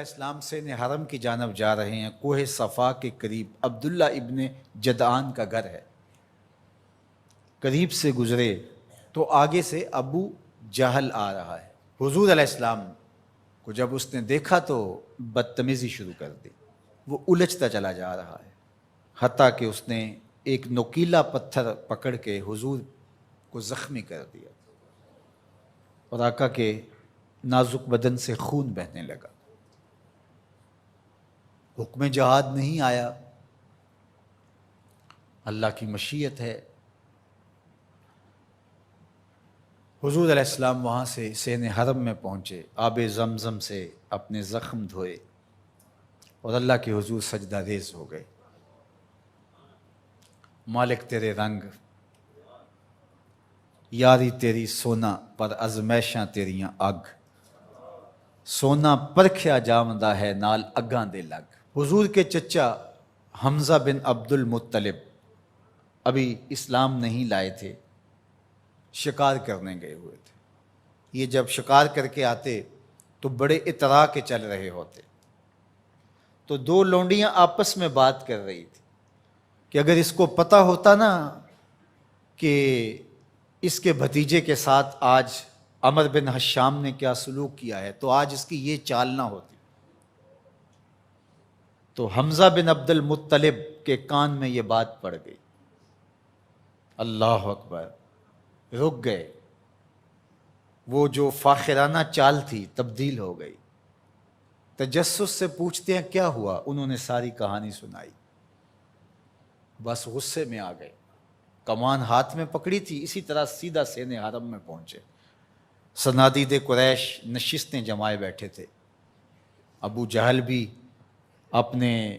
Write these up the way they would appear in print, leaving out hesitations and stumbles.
علیہ السلام سے حرم کی جانب جا رہے ہیں. کوہ صفا کے قریب عبداللہ ابن جدعان کا گھر ہے. قریب سے گزرے تو آگے سے ابو جہل آ رہا ہے. حضور علیہ السلام کو جب اس نے دیکھا تو بدتمیزی شروع کر دی. وہ الجھتا چلا جا رہا ہے حتیٰ کہ اس نے ایک نوکیلا پتھر پکڑ کے حضور کو زخمی کر دیا اور آقا کے نازک بدن سے خون بہنے لگا. حکم جہاد نہیں آیا، اللہ کی مشیت ہے. حضور علیہ السلام وہاں سے سین حرم میں پہنچے، آب زمزم سے اپنے زخم دھوئے اور اللہ کے حضور سجدہ ریز ہو گئے. مالک تیرے رنگ، یاری تیری سونا پر ازمیشاں تیریاں اگ، سونا پرکھیا جامدہ ہے نال اگاں دے لگ. حضور کے چچا حمزہ بن عبد المطلب ابھی اسلام نہیں لائے تھے، شکار کرنے گئے ہوئے تھے. یہ جب شکار کر کے آتے تو بڑے اترا کے چل رہے ہوتے. تو دو لونڈیاں آپس میں بات کر رہی تھی کہ اگر اس کو پتہ ہوتا نا کہ اس کے بھتیجے کے ساتھ آج عمر بن حشام نے کیا سلوک کیا ہے تو آج اس کی یہ چال نہ ہوتی. تو حمزہ بن عبد المطلب کے کان میں یہ بات پڑ گئی. اللہ اکبر، رک گئے. وہ جو فاخرانہ چال تھی تبدیل ہو گئی. تجسس سے پوچھتے ہیں کیا ہوا، انہوں نے ساری کہانی سنائی. بس غصے میں آ گئے، کمان ہاتھ میں پکڑی تھی، اسی طرح سیدھا سین حرم میں پہنچے. صنادید قریش نشستیں جمائے بیٹھے تھے. ابو جہل بھی اپنے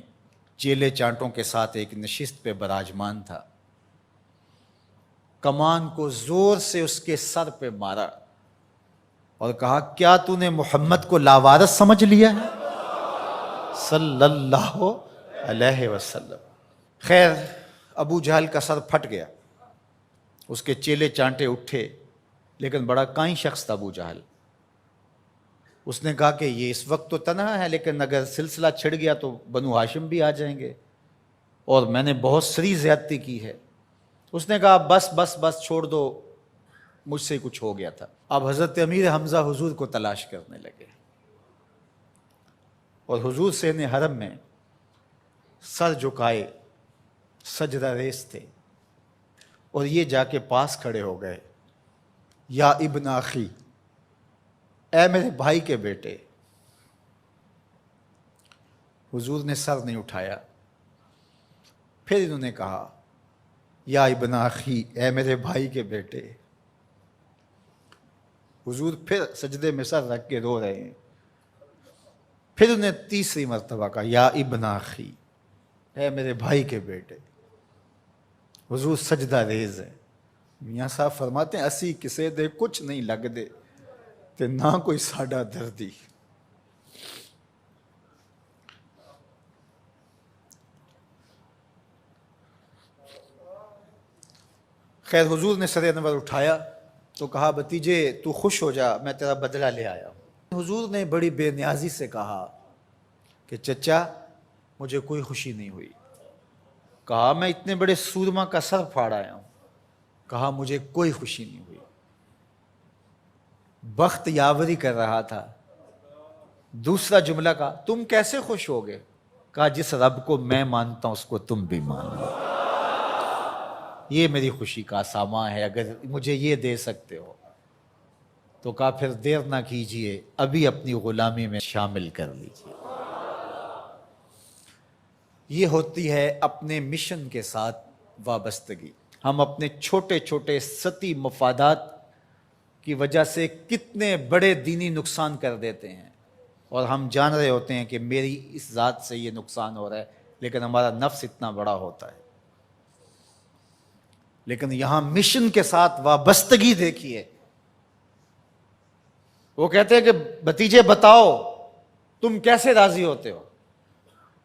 چیلے چانٹوں کے ساتھ ایک نشست پہ براجمان تھا. کمان کو زور سے اس کے سر پہ مارا اور کہا کیا تو نے محمد کو لاوارث سمجھ لیا ہے صلی اللہ علیہ وسلم. خیر ابو جہل کا سر پھٹ گیا، اس کے چیلے چانٹے اٹھے، لیکن بڑا کائیں شخص تھا ابو جہل. اس نے کہا کہ یہ اس وقت تو تنہا ہے، لیکن اگر سلسلہ چھڑ گیا تو بنو ہاشم بھی آ جائیں گے اور میں نے بہت سری زیادتی کی ہے. اس نے کہا بس بس بس چھوڑ دو، مجھ سے کچھ ہو گیا تھا. اب حضرت امیر حمزہ حضور کو تلاش کرنے لگے اور حضور سین حرم میں سر جھکائے سجدہ ریز تھے اور یہ جا کے پاس کھڑے ہو گئے. یا ابن اخی، اے میرے بھائی کے بیٹے. حضور نے سر نہیں اٹھایا. پھر انہوں نے کہا یا ابن اخی، اے میرے بھائی کے بیٹے. حضور پھر سجدے میں سر رکھ کے رو رہے ہیں. پھر انہیں تیسری مرتبہ کہا یا ابن اخی، اے میرے بھائی کے بیٹے. حضور سجدہ ریز ہے. میاں صاحب فرماتے ہیں اسی کسے دے کچھ نہیں لگ دے تے نہ کوئی ساڈا دردی. خیر حضور نے سر انور اٹھایا تو کہا بھتیجے تو خوش ہو جا، میں تیرا بدلہ لے آیا ہوں. حضور نے بڑی بے نیازی سے کہا کہ چچا مجھے کوئی خوشی نہیں ہوئی. کہا میں اتنے بڑے سورما کا سر پھاڑ آیا ہوں. کہا مجھے کوئی خوشی نہیں ہوئی. بخت یاوری کر رہا تھا. دوسرا جملہ کہا تم کیسے خوش ہو گئے؟ کہا جس رب کو میں مانتا ہوں اس کو تم بھی مانو، یہ میری خوشی کا سامان ہے، اگر مجھے یہ دے سکتے ہو. تو کہا پھر دیر نہ کیجئے، ابھی اپنی غلامی میں شامل کر لیجئے. یہ ہوتی ہے اپنے مشن کے ساتھ وابستگی. ہم اپنے چھوٹے چھوٹے سطحی مفادات کی وجہ سے کتنے بڑے دینی نقصان کر دیتے ہیں اور ہم جان رہے ہوتے ہیں کہ میری اس ذات سے یہ نقصان ہو رہا ہے، لیکن ہمارا نفس اتنا بڑا ہوتا ہے. لیکن یہاں مشن کے ساتھ وابستگی دیکھیے. وہ کہتے ہیں کہ بھتیجے بتاؤ تم کیسے راضی ہوتے ہو؟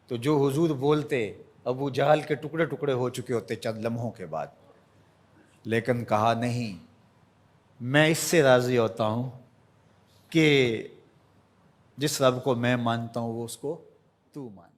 تو جو حضور بولتے ابو جہل کے ٹکڑے ٹکڑے ہو چکے ہوتے چند لمحوں کے بعد. لیکن کہا نہیں، میں اس سے راضی ہوتا ہوں کہ جس رب کو میں مانتا ہوں وہ اس کو تو مان.